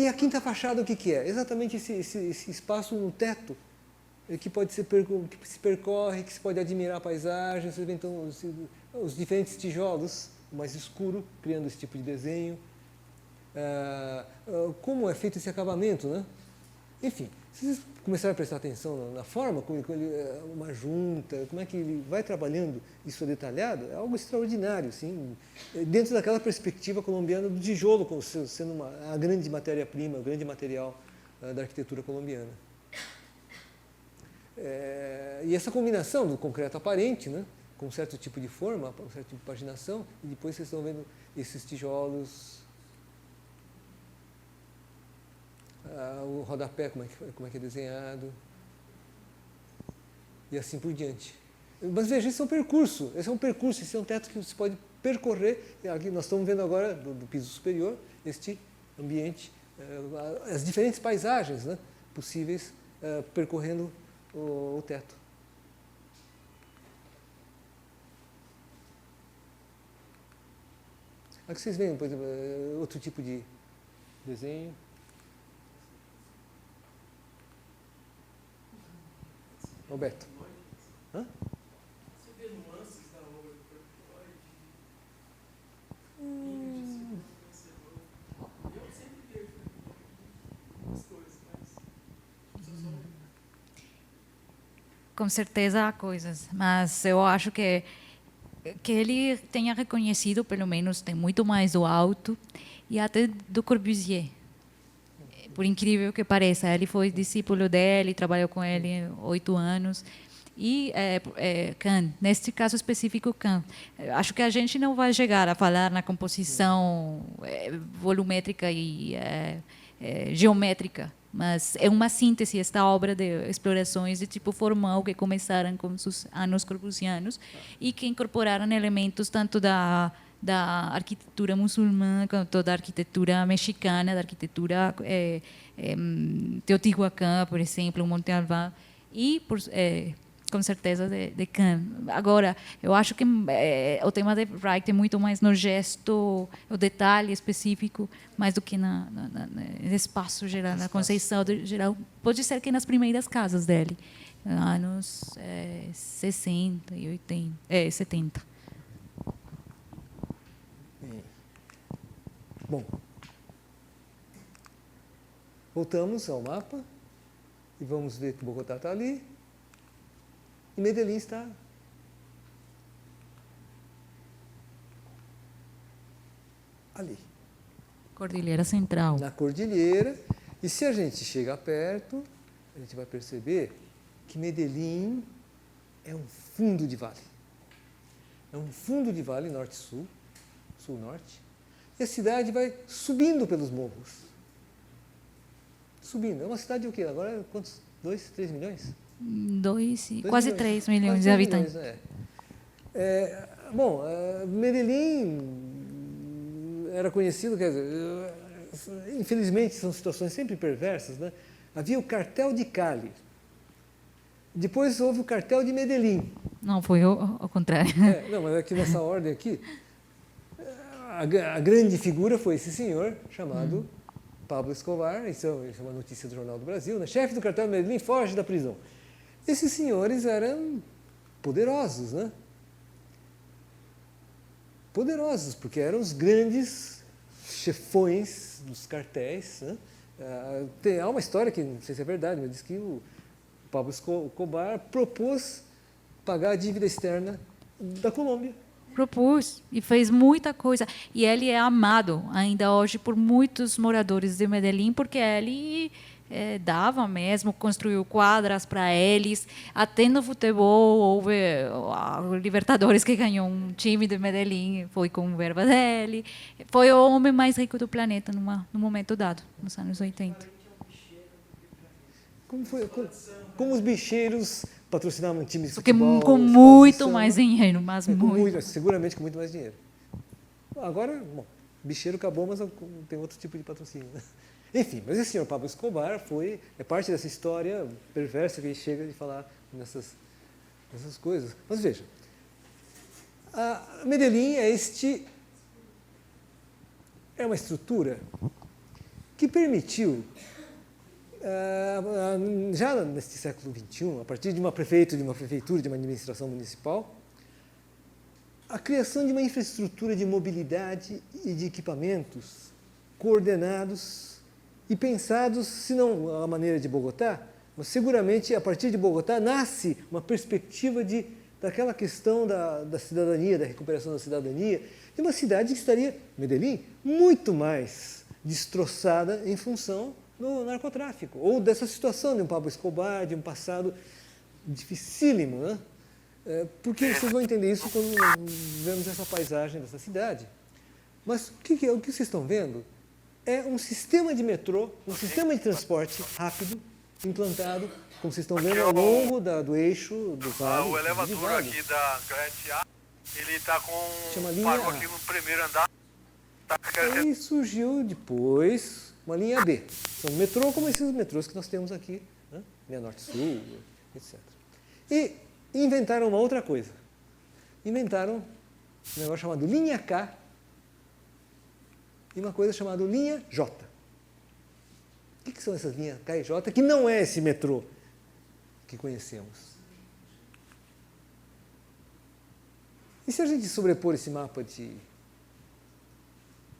E a quinta fachada, o que é? Exatamente esse espaço no teto, que pode ser que se percorre, que se pode admirar a paisagem, você vê então os diferentes tijolos, o mais escuro, criando esse tipo de desenho. Como é feito esse acabamento, né? Enfim, se vocês começarem a prestar atenção na forma como uma junta, como é que ele vai trabalhando isso detalhado, é algo extraordinário, assim, dentro daquela perspectiva colombiana do tijolo como sendo a grande matéria-prima, o grande material da arquitetura colombiana. E essa combinação do concreto aparente, né, com um certo tipo de forma, um certo tipo de paginação, e depois vocês estão vendo esses tijolos, o rodapé, como é que é desenhado, e assim por diante. Mas veja, esse é um percurso, esse é um teto que você pode percorrer. Aqui nós estamos vendo agora, do piso superior, este ambiente, as diferentes paisagens, né, possíveis percorrendo o teto. Aqui vocês veem, por exemplo, outro tipo de desenho. Roberto. Hã? Você vê nuances da obra do Freud? Eu sempre vejo as coisas, mas com certeza há coisas, mas eu acho que ele tenha reconhecido, pelo menos, tem muito mais do Alto e até do Corbusier. Por incrível que pareça, ele foi discípulo dele, trabalhou com ele 8 anos. E Kahn, neste caso específico, Kahn. Acho que a gente não vai chegar a falar na composição volumétrica e geométrica, mas é uma síntese esta obra de explorações de tipo formal que começaram com os anos corbusianos e que incorporaram elementos tanto da arquitetura muçulmana, quanto da arquitetura mexicana, da arquitetura Teotihuacan, por exemplo, Monte Albán, e com certeza de Kahn. Agora, eu acho que o tema de Wright é muito mais no gesto, o detalhe específico, mais do que no espaço geral, na conceito geral. Pode ser que nas primeiras casas dele, anos 60 e 80, 70. Bom, voltamos ao mapa e vamos ver que Bogotá está ali e Medellín está ali. Cordilheira Central. Na cordilheira. E se a gente chegar perto, a gente vai perceber que Medellín é um fundo de vale. É um fundo de vale norte-sul, sul-norte. E a cidade vai subindo pelos morros. Subindo. É uma cidade de o quê? Agora, quantos? 2, 3 milhões? Quase 3 milhões de habitantes. Bom, Medellín era conhecido, quer dizer, infelizmente são situações sempre perversas, né? Havia o cartel de Cali. Depois houve o cartel de Medellín. Não, foi ao contrário. Não, mas aqui nessa ordem aqui, a grande figura foi esse senhor chamado Pablo Escobar, isso é uma notícia do Jornal do Brasil, né? Chefe do cartel de Medellín foge da prisão. Esses senhores eram poderosos, né? Poderosos, porque eram os grandes chefões dos cartéis, né? Há uma história que não sei se é verdade, mas diz que o Pablo Escobar propôs pagar a dívida externa da Colômbia. Propôs e fez muita coisa. E ele é amado ainda hoje por muitos moradores de Medellín, porque ele dava mesmo, construiu quadras para eles. Até no futebol, houve o Libertadores que ganhou um time de Medellín, foi com verba dele. Foi o homem mais rico do planeta no momento dado, nos anos 80. Como os bicheiros patrocinavam times de Porque futebol, com muito mais dinheiro, mas muito. Seguramente com muito mais dinheiro. Agora, bom, bicheiro acabou, mas tem outro tipo de patrocínio. Enfim, mas esse senhor Pablo Escobar é parte dessa história perversa que ele chega de falar nessas coisas. Mas veja, a Medellín é uma estrutura que permitiu, já neste século XXI, a partir de uma prefeitura, de uma administração municipal, a criação de uma infraestrutura de mobilidade e de equipamentos coordenados e pensados, se não à maneira de Bogotá, mas seguramente a partir de Bogotá nasce uma perspectiva daquela questão da cidadania, da recuperação da cidadania, de uma cidade que estaria, Medellín, muito mais destroçada em função do narcotráfico, ou dessa situação de um Pablo Escobar, de um passado dificílimo, né? Porque vocês vão entender isso quando vemos essa paisagem dessa cidade. Mas o que vocês estão vendo é um sistema de metrô, um sistema de transporte rápido, implantado, como vocês estão vendo, ao longo do eixo do vale. O elevador aqui da Grande A, ele está parou aqui no primeiro andar. Aí surgiu depois uma linha B. São metrô como esses metrôs que nós temos aqui, né? Linha Norte-Sul, etc. E inventaram uma outra coisa. Inventaram um negócio chamado linha K e uma coisa chamada linha J. O que são essas linhas K e J, que não é esse metrô que conhecemos? E se a gente sobrepor esse mapa de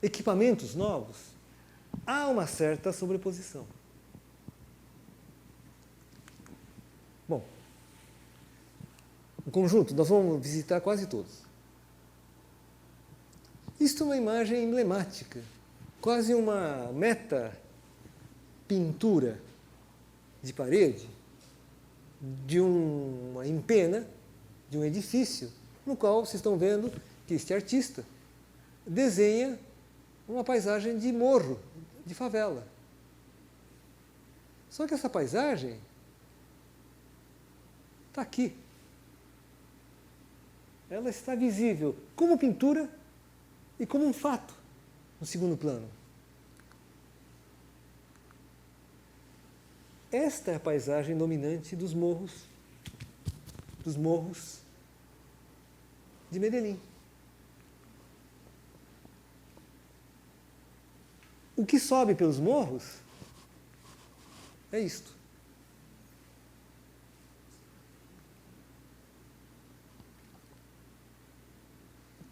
equipamentos novos, há uma certa sobreposição. Bom, o conjunto, nós vamos visitar quase todos. Isto é uma imagem emblemática, quase uma meta-pintura de parede de uma empena de um edifício, no qual vocês estão vendo que este artista desenha uma paisagem de morro, de favela. Só que essa paisagem está aqui. Ela está visível como pintura e como um fato no segundo plano. Esta é a paisagem dominante dos morros de Medellín. O que sobe pelos morros é isto.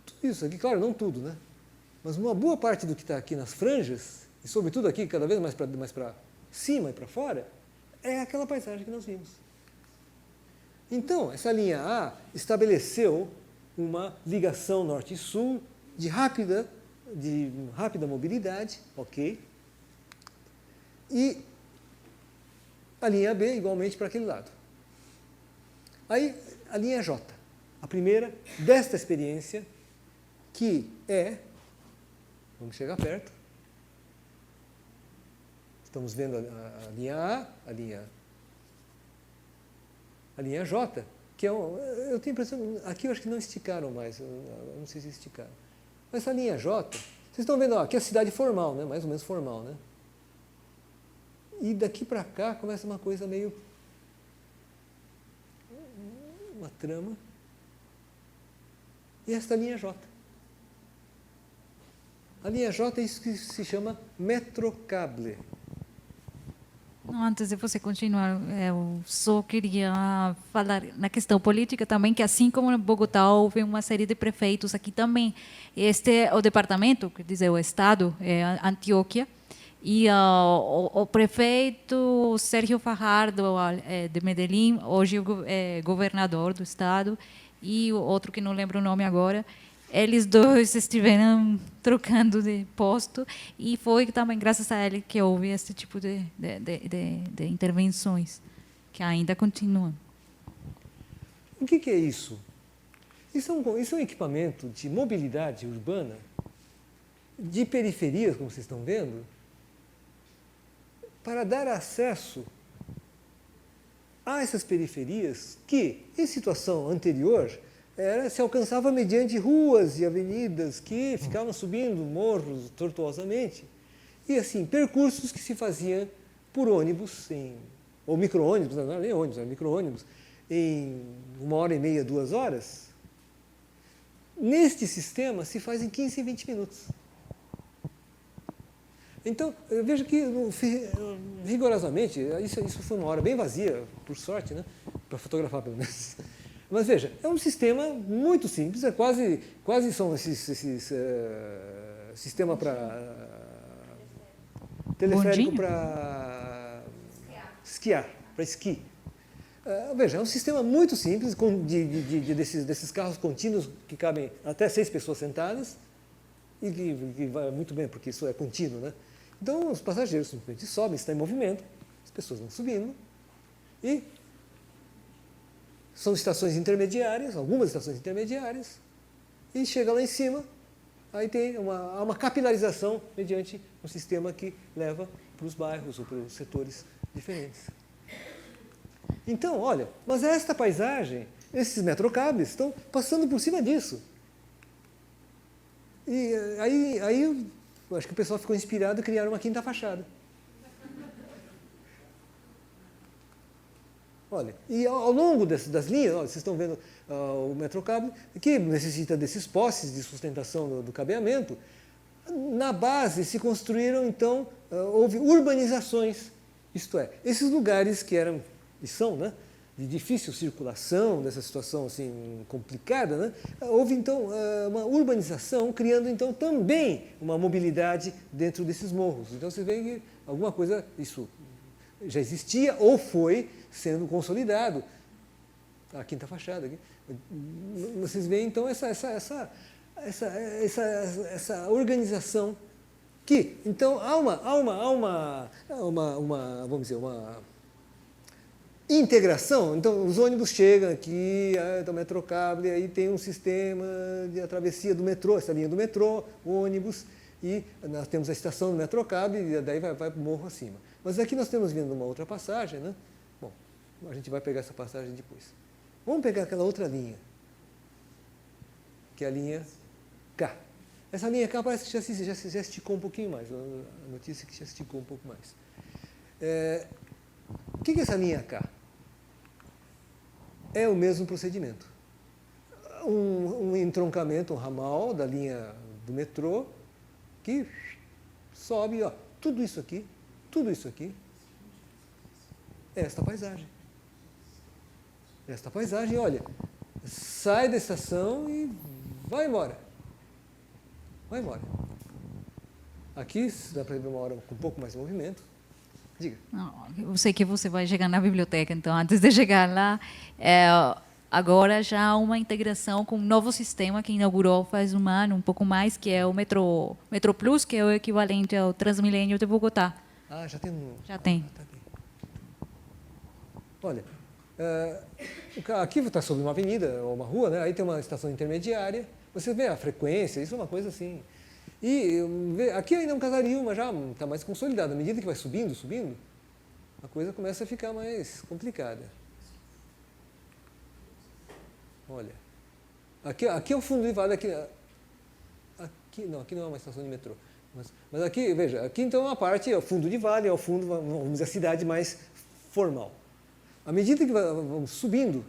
Tudo isso aqui, claro, não tudo, né? Mas uma boa parte do que está aqui nas franjas, e sobretudo aqui, cada vez mais para cima e para fora, é aquela paisagem que nós vimos. Então, essa linha A estabeleceu uma ligação norte e sul de rápida mobilidade, ok? E a linha B igualmente para aquele lado. Aí, a linha J, a primeira desta experiência, que é, vamos chegar perto, estamos vendo a linha A, a linha J, que é eu tenho a impressão, aqui eu acho que não esticaram mais, eu não sei se esticaram. Mas essa linha J, vocês estão vendo, aqui é a cidade formal, né? Mais ou menos formal, né? E daqui para cá começa uma coisa meio, uma trama. E esta linha J. A linha J é isso que se chama metrocable. Antes de você continuar, eu só queria falar na questão política também, que assim como em Bogotá houve uma série de prefeitos, aqui também. O departamento, quer dizer, o estado, é Antioquia, e o prefeito Sérgio Fajardo, de Medellín, hoje é governador do estado, e o outro que não lembro o nome agora, eles dois estiveram trocando de posto e foi também graças a ele que houve esse tipo de intervenções que ainda continuam. O que é isso? Isso é um equipamento de mobilidade urbana, de periferias, como vocês estão vendo, para dar acesso a essas periferias que, em situação anterior, se alcançava mediante ruas e avenidas que ficavam subindo morros tortuosamente. E, assim, percursos que se faziam por ônibus, ou micro-ônibus, não era nem ônibus, era micro-ônibus, em 1h30, 2 horas. Neste sistema se faz em 15 e 20 minutos. Então, eu vejo que, rigorosamente, isso foi uma hora bem vazia, por sorte, né? Para fotografar, pelo menos. Mas veja, é um sistema muito simples, é quase são esses sistema para teleférico para esquiar, para esqui. Veja, é um sistema muito simples, desses carros contínuos que cabem até 6 pessoas sentadas, e que vai muito bem, porque isso é contínuo, né? Então, os passageiros simplesmente sobem, estão em movimento, as pessoas vão subindo, e são estações intermediárias, algumas estações intermediárias, e chega lá em cima, aí tem uma capilarização mediante um sistema que leva para os bairros ou para os setores diferentes. Então, olha, mas esta paisagem, esses metrocables estão passando por cima disso. E aí eu acho que o pessoal ficou inspirado a criar uma quinta fachada. Olha, e ao longo das linhas, olha, vocês estão vendo o metrocable, que necessita desses postes de sustentação do cabeamento. Na base se construíram, então, houve urbanizações, isto é, esses lugares que eram, e são, né, de difícil circulação, dessa situação assim complicada, né, houve então uma urbanização, criando então também uma mobilidade dentro desses morros. Então você vê que alguma coisa, isso já existia ou foi sendo consolidado. A quinta fachada aqui. Vocês veem então essa organização que, então, há uma vamos dizer, uma integração. Então, os ônibus chegam aqui, do metrocable, aí tem um sistema de travessia do metrô, essa linha do metrô, ônibus, e nós temos a estação do metrocable, e daí vai para o morro acima. Mas aqui nós temos vindo uma outra passagem, né? Bom, a gente vai pegar essa passagem depois. Vamos pegar aquela outra linha, que é a linha K. Essa linha K parece que já esticou um pouquinho mais, a notícia é que já esticou um pouco mais. O que é essa linha K? É o mesmo procedimento. Um entroncamento, um ramal da linha do metrô, que sobe, ó, tudo isso aqui, é esta paisagem. Esta paisagem, olha, sai da estação e vai embora. Vai embora. Aqui dá para ver uma hora com um pouco mais de movimento. Diga. Não, eu sei que você vai chegar na biblioteca, então antes de chegar lá, agora já há uma integração com um novo sistema que inaugurou faz um ano, um pouco mais, que é o Metro Plus, que é o equivalente ao Transmilênio de Bogotá. Ah, já tem um... Já tem. Tá bem. Olha, aqui está sobre uma avenida ou uma rua, né? Aí tem uma estação intermediária, você vê a frequência, isso é uma coisa assim. E aqui ainda é um casario, mas já está mais consolidado. À medida que vai subindo, a coisa começa a ficar mais complicada. Olha, aqui é o fundo de vale, aqui não é uma estação de metrô. Mas aqui, veja, aqui então é uma parte, é o fundo de vale, é o fundo, vamos dizer, a cidade mais formal. À medida que vamos subindo,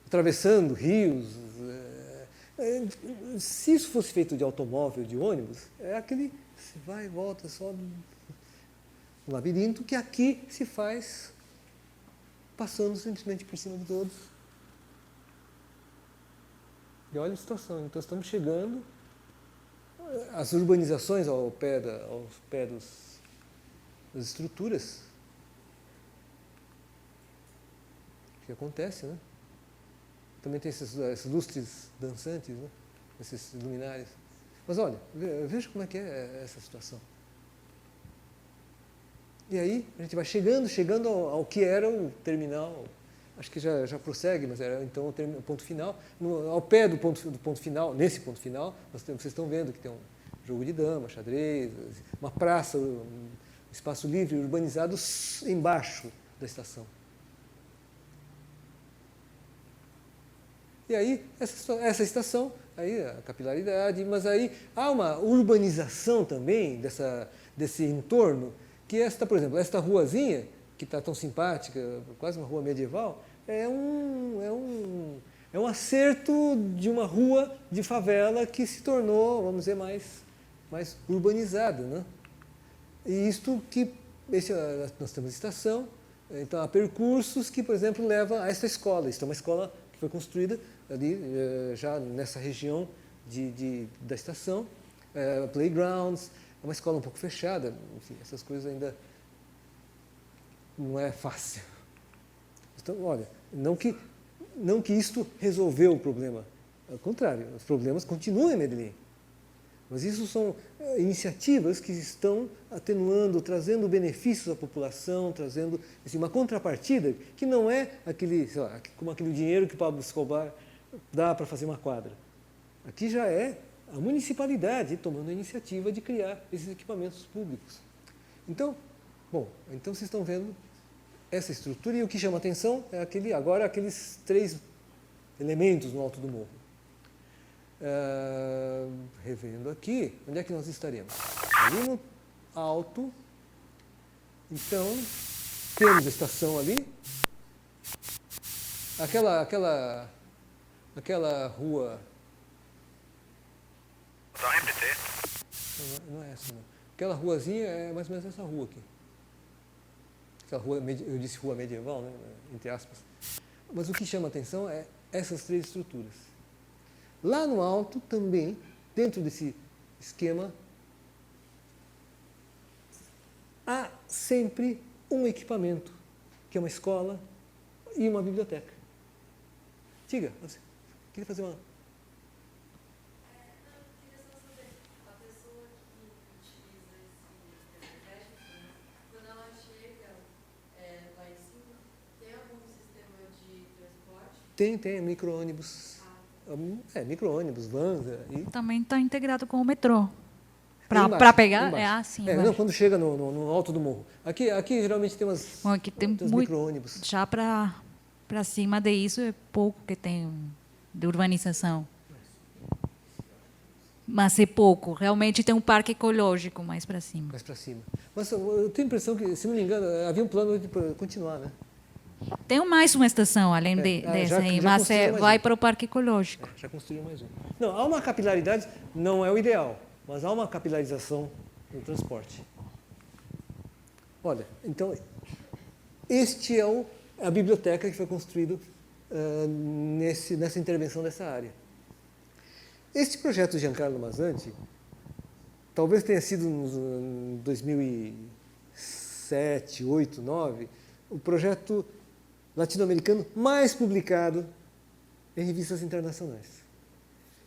atravessando rios, se isso fosse feito de automóvel, de ônibus, é aquele, se vai e volta, sobe um labirinto, que aqui se faz passando simplesmente por cima de todos. E olha a situação, então estamos chegando, as urbanizações aos pés das estruturas, que acontece, né? Também tem esses lustres dançantes, né? Esses luminários. Mas olha, veja como é que é essa situação. E aí a gente vai chegando ao que era o terminal, acho que já prossegue, mas era então o ponto final. Ao pé do ponto final, nesse ponto final, vocês estão vendo que tem um jogo de dama, xadrez, uma praça, um espaço livre, urbanizado embaixo da estação. E aí, essa estação, aí a capilaridade, mas aí há uma urbanização também desse entorno, que por exemplo, esta ruazinha, que está tão simpática, quase uma rua medieval, é um acerto de uma rua de favela que se tornou, vamos dizer, mais urbanizada, né? E isto que nós temos estação, então há percursos que, por exemplo, levam a esta escola. Isto é uma escola que foi construída ali, já nessa região da estação, playgrounds, é uma escola um pouco fechada, enfim, essas coisas ainda não é fácil. Então, olha, não que isto resolveu o problema, ao contrário, os problemas continuam em Medellín. Mas isso são iniciativas que estão atenuando, trazendo benefícios à população, trazendo assim, uma contrapartida que não é aquele, sei lá, como aquele dinheiro que Pablo Escobar dá para fazer uma quadra. Aqui já é a municipalidade tomando a iniciativa de criar esses equipamentos públicos. Então, então vocês estão vendo essa estrutura e o que chama atenção é agora aqueles 3 elementos no alto do morro. Revendo aqui, onde é que nós estaremos? Ali no alto, então, temos a estação ali, aquela rua... Não é essa, não. Aquela ruazinha é mais ou menos essa rua aqui. Aquela rua, eu disse rua medieval, né, entre aspas. Mas o que chama atenção é essas 3 estruturas. Lá no alto também, dentro desse esquema, há sempre um equipamento, que é uma escola e uma biblioteca. Diga, você queria fazer uma... Tem micro-ônibus. Micro-ônibus, vans. Também está integrado com o metrô. Para Pegar? É assim. Não, quando chega no alto do morro. Aqui geralmente tem aqui tem uns micro-ônibus. Já para cima disso é pouco que tem de urbanização. Mas é pouco. Realmente tem um parque ecológico mais para cima. Mais para cima. Mas eu tenho a impressão que, se não me engano, havia um plano de continuar, né? Tem mais uma estação, além dessa aí, mas vai para o Parque Ecológico. Já construiu mais uma. Não, há uma capilaridade, não é o ideal, mas há uma capilarização no transporte. Olha, então, este é a biblioteca que foi construída nessa intervenção dessa área. Este projeto de Giancarlo Mazzanti, talvez tenha sido em 2007, 2008, 2009, o projeto latino-americano mais publicado em revistas internacionais.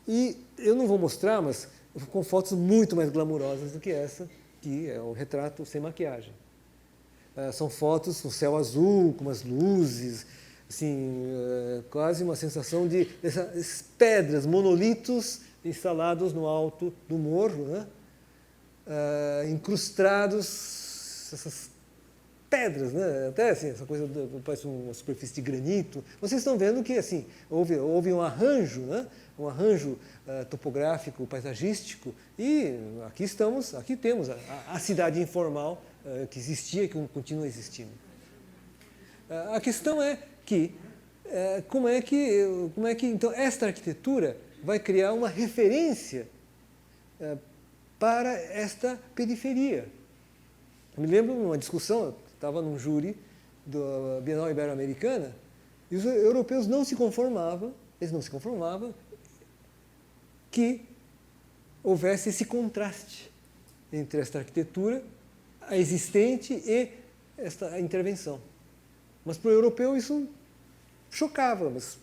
E eu não vou mostrar, mas com fotos muito mais glamourosas do que essa, que é o retrato sem maquiagem. São fotos com céu azul, com umas luzes, assim, quase uma sensação de essas pedras, monolitos instalados no alto do morro, né? Incrustados, essas pedras, né? Até assim, essa coisa parece uma superfície de granito. Vocês estão vendo que assim houve um arranjo, né? Um arranjo topográfico, paisagístico, e aqui temos a cidade informal que existia e que continua existindo. A questão é que como é que então esta arquitetura vai criar uma referência para esta periferia. Eu me lembro de uma discussão, estava num júri da Bienal Ibero-Americana, e os europeus não se conformavam que houvesse esse contraste entre esta arquitetura, a existente, e esta intervenção. Mas para o europeu isso chocava, mas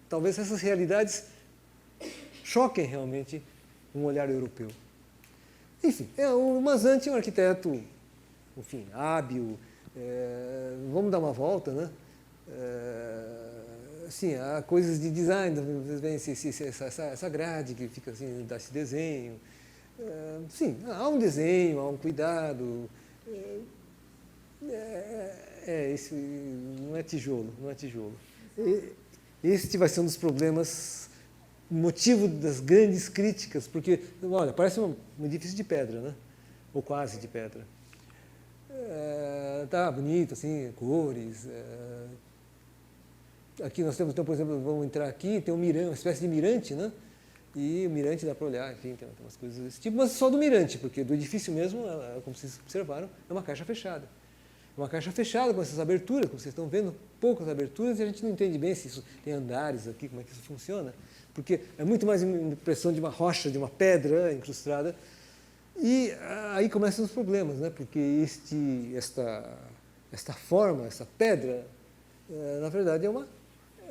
talvez essas realidades choquem realmente um olhar europeu. Enfim, o Mazzanti é um arquiteto, enfim, hábil. Vamos dar uma volta, né? Assim, há coisas de design, vem essa grade que fica assim, dá esse desenho. Sim, há um desenho, há um cuidado. Esse não é tijolo, não é tijolo. Este vai ser um dos problemas, motivo das grandes críticas, porque, olha, parece um edifício de pedra, né? Ou quase de pedra. Tá bonito, assim, cores. Aqui nós temos, então, por exemplo, vamos entrar aqui, tem um mirante, uma espécie de mirante, né? E o mirante dá para olhar, enfim, tem umas coisas desse tipo, mas só do mirante, porque do edifício mesmo, como vocês observaram, é uma caixa fechada. É uma caixa fechada com essas aberturas, como vocês estão vendo, poucas aberturas, e a gente não entende bem se isso tem andares aqui, como é que isso funciona, porque é muito mais impressão de uma rocha, de uma pedra incrustada. E aí começam os problemas, né? Porque esta forma, essa pedra, na verdade é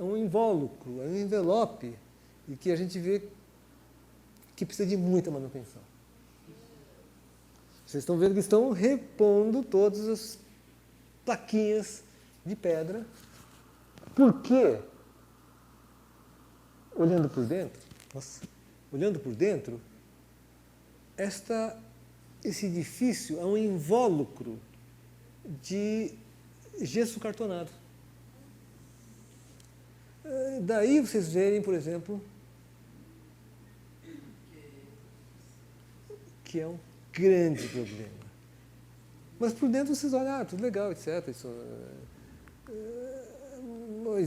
um invólucro, é um envelope, e que a gente vê que precisa de muita manutenção. Vocês estão vendo que estão repondo todas as plaquinhas de pedra. Por quê? Olhando por dentro, esse edifício é um invólucro de gesso cartonado. Daí vocês verem, por exemplo, que é um grande problema. Mas por dentro vocês olham, tudo legal, etc. Isso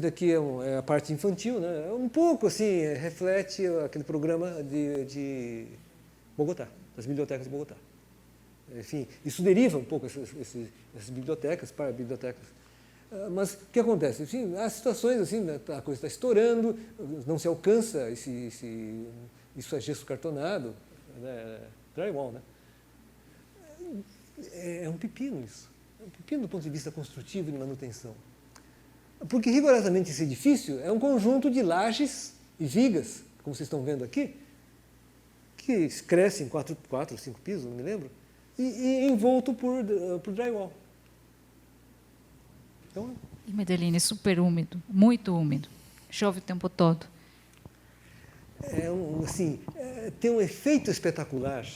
daqui é a parte infantil, né? Um pouco assim, reflete aquele programa de Bogotá, das bibliotecas de Bogotá. Enfim, isso deriva um pouco essas bibliotecas para bibliotecas. Mas o que acontece? Enfim, há situações assim, a coisa está estourando, não se alcança isso é gesso cartonado, né? Drywall, né? É um pepino isso. É um pepino do ponto de vista construtivo e de manutenção. Porque rigorosamente esse edifício é um conjunto de lajes e vigas, como vocês estão vendo aqui, que crescem 4 ou 5 pisos, não me lembro, e envolto por drywall. Então, E Medellín é super úmido, muito úmido. Chove o tempo todo. Tem um efeito espetacular.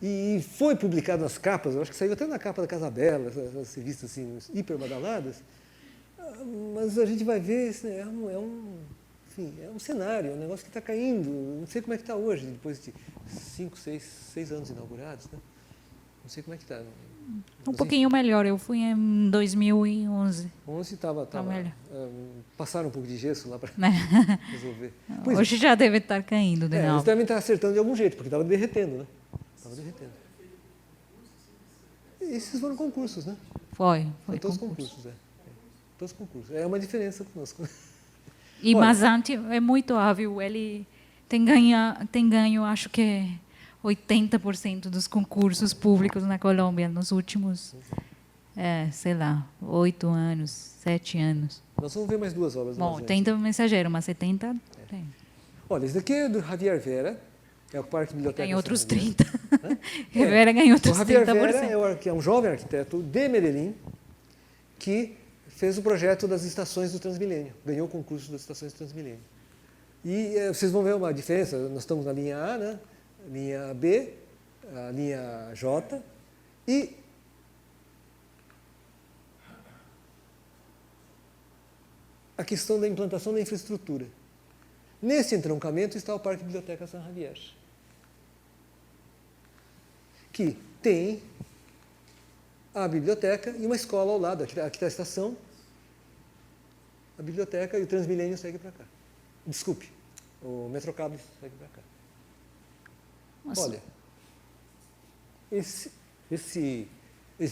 E foi publicado nas capas, eu acho que saiu até na capa da Casa Bela, essas revistas assim, hiper badaladas. Mas a gente vai ver, é um cenário, é um negócio que está caindo. Não sei como é que está hoje, depois de 5, 6 anos inaugurados. Né? Não sei como é que está. Um pouquinho melhor, eu fui em 2011. 11 estava passaram um pouco de gesso lá para resolver. Hoje já deve estar caindo de novo. Eles devem estar acertando de algum jeito, porque estava derretendo, né? Estava derretendo. Esses foram concursos, né? Foi todos concursos, Todos concursos. É uma diferença conosco. E Mazanti é muito hábil, ele tem ganho, acho que 80% dos concursos públicos na Colômbia nos últimos, 8 anos, 7 anos. Nós vamos ver mais 2 obras. Bom, 80 mensageiro, mas 70 tem. Olha, esse daqui é do Javier Vera, é o Parque Biblioteca. Tem outros 30. Vera ganhou outros 30%. O Javier Vera é um jovem arquiteto de Medellín que fez o projeto das estações do Transmilênio, ganhou o concurso das estações do Transmilênio. E vocês vão ver uma diferença, nós estamos na linha A, né? Linha B, a linha J, e a questão da implantação da infraestrutura. Nesse entroncamento está o Parque Biblioteca San Javier, que tem a biblioteca e uma escola ao lado. Aqui está a estação, a biblioteca e o Transmilênio segue para cá. Desculpe, o Metrocable segue para cá. Nossa. Olha, esse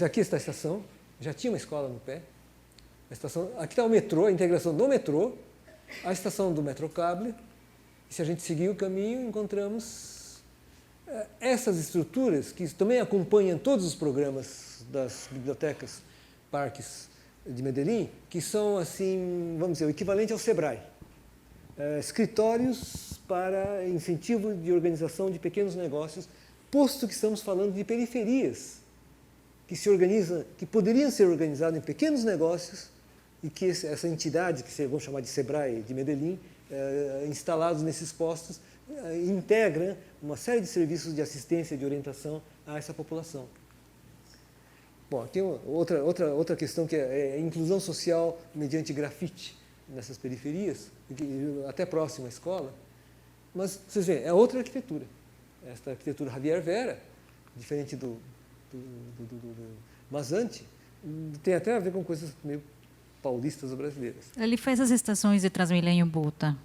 aqui está a estação, já tinha uma escola no pé. A estação, aqui está o metrô, a integração do metrô, a estação do Metrocable. E se a gente seguir o caminho, encontramos essas estruturas que também acompanham todos os programas das bibliotecas, parques de Medellín, que são, assim, vamos dizer, o equivalente ao SEBRAE. Escritórios para incentivo de organização de pequenos negócios, posto que estamos falando de periferias que poderiam ser organizadas em pequenos negócios e que essa entidade, que vamos chamar de SEBRAE de Medellín, instalados nesses postos, integra uma série de serviços de assistência e de orientação a essa população. Bom, tem outra questão que é a inclusão social mediante grafite nessas periferias, até próximo à escola. Mas, vocês veem, é outra arquitetura. Esta arquitetura Javier Vera, diferente do Mazanti, tem até a ver com coisas meio paulistas ou brasileiras. Ele fez as estações de Transmilênio Buta.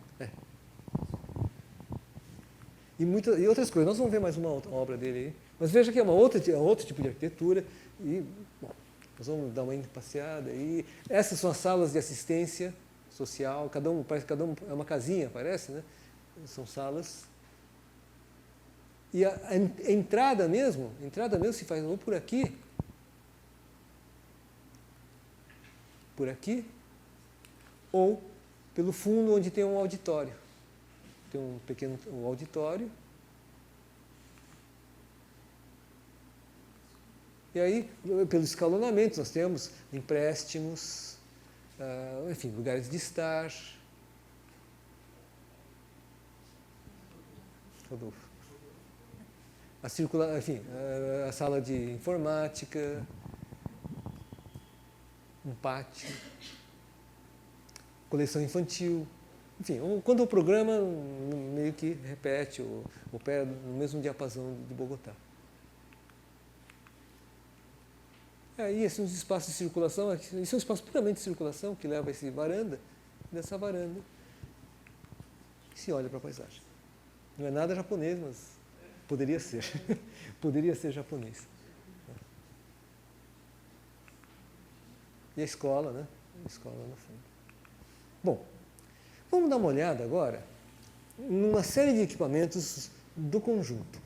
E outras coisas. Nós vamos ver mais uma obra dele aí. Mas veja que é outro tipo de arquitetura. E, bom, nós vamos dar uma passeada. E essas são as salas de assistência social. Parece que cada um é uma casinha, parece, né? São salas. E a entrada mesmo se faz ou por aqui, ou pelo fundo onde tem um auditório. Tem um pequeno auditório. E aí, pelos escalonamentos, nós temos empréstimos, enfim, lugares de estar. Rodolfo. A sala de informática, um pátio, coleção infantil. Enfim, quando o programa meio que repete, opera no mesmo diapasão de Bogotá. Aí, esses são os espaços de circulação. Isso é um espaço puramente de circulação que leva a essa varanda. Dessa varanda se olha para a paisagem. Não é nada japonês, mas poderia ser. Poderia ser japonês. E a escola, né? A escola no fundo. Bom, vamos dar uma olhada agora numa série de equipamentos do conjunto.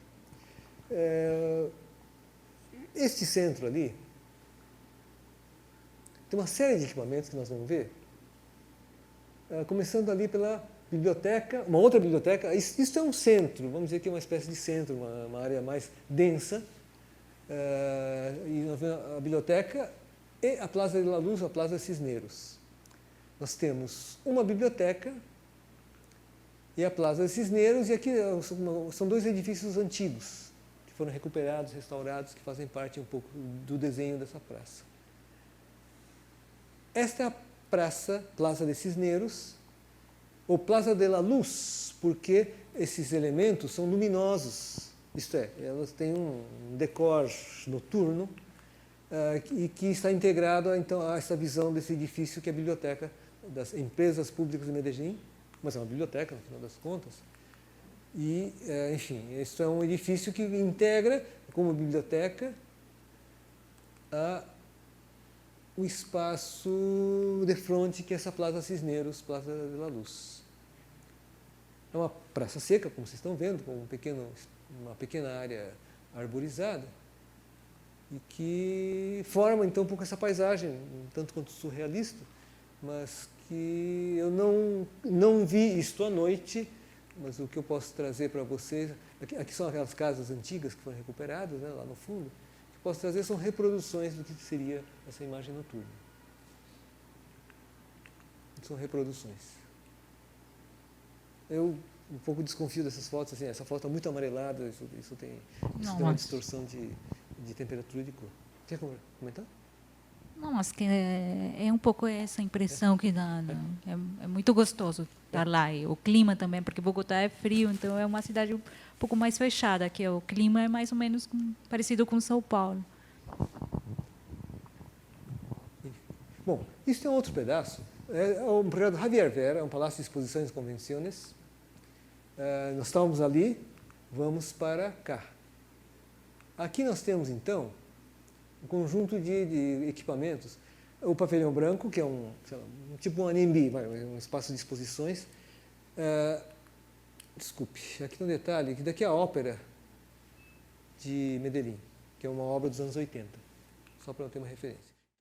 Este centro ali tem uma série de equipamentos que nós vamos ver, começando ali pela biblioteca, uma outra biblioteca. Isso é um centro, vamos dizer que é uma espécie de centro, uma área mais densa. E nós vemos a biblioteca e a Plaza de la Luz, a Plaza Cisneros. Nós temos uma biblioteca e a Plaza Cisneros, e aqui são dois edifícios antigos, que foram recuperados, restaurados, que fazem parte um pouco do desenho dessa praça. Esta é a Plaza de Cisneros, ou Plaza de la Luz, porque esses elementos são luminosos, isto é, elas têm um decor noturno, e que está integrado então a essa visão desse edifício que é a biblioteca das empresas públicas de Medellín, mas é uma biblioteca no final das contas. E, enfim, isso é um edifício que integra como biblioteca o espaço de frente que é essa Plaza Cisneros, Plaza de la Luz. É uma praça seca, como vocês estão vendo, com uma pequena área arborizada, e que forma então um pouco essa paisagem, um tanto quanto surrealista, mas que eu não vi isto à noite, mas o que eu posso trazer para vocês, aqui são aquelas casas antigas que foram recuperadas, né, lá no fundo, o que eu posso trazer são reproduções do que seria essa imagem noturna. São reproduções. Eu um pouco desconfio dessas fotos, assim, essa foto está muito amarelada, isso tem uma distorção de temperatura e de cor. Quer comentar? Não, mas que é um pouco essa impressão que dá. É muito gostoso estar lá. E o clima também, porque Bogotá é frio, então é uma cidade um pouco mais fechada, que o clima é mais ou menos parecido com São Paulo. Bom, isso é outro pedaço. É um projeto Javier Vera, é um palácio de exposições e convenções. Nós estávamos ali, vamos para cá. Aqui nós temos, então, um conjunto de equipamentos. O pavilhão branco, que é tipo um ANEMBI, um espaço de exposições. Desculpe, aqui tem um detalhe, que daqui é a ópera de Medellín, que é uma obra dos anos 80, só para eu ter uma referência.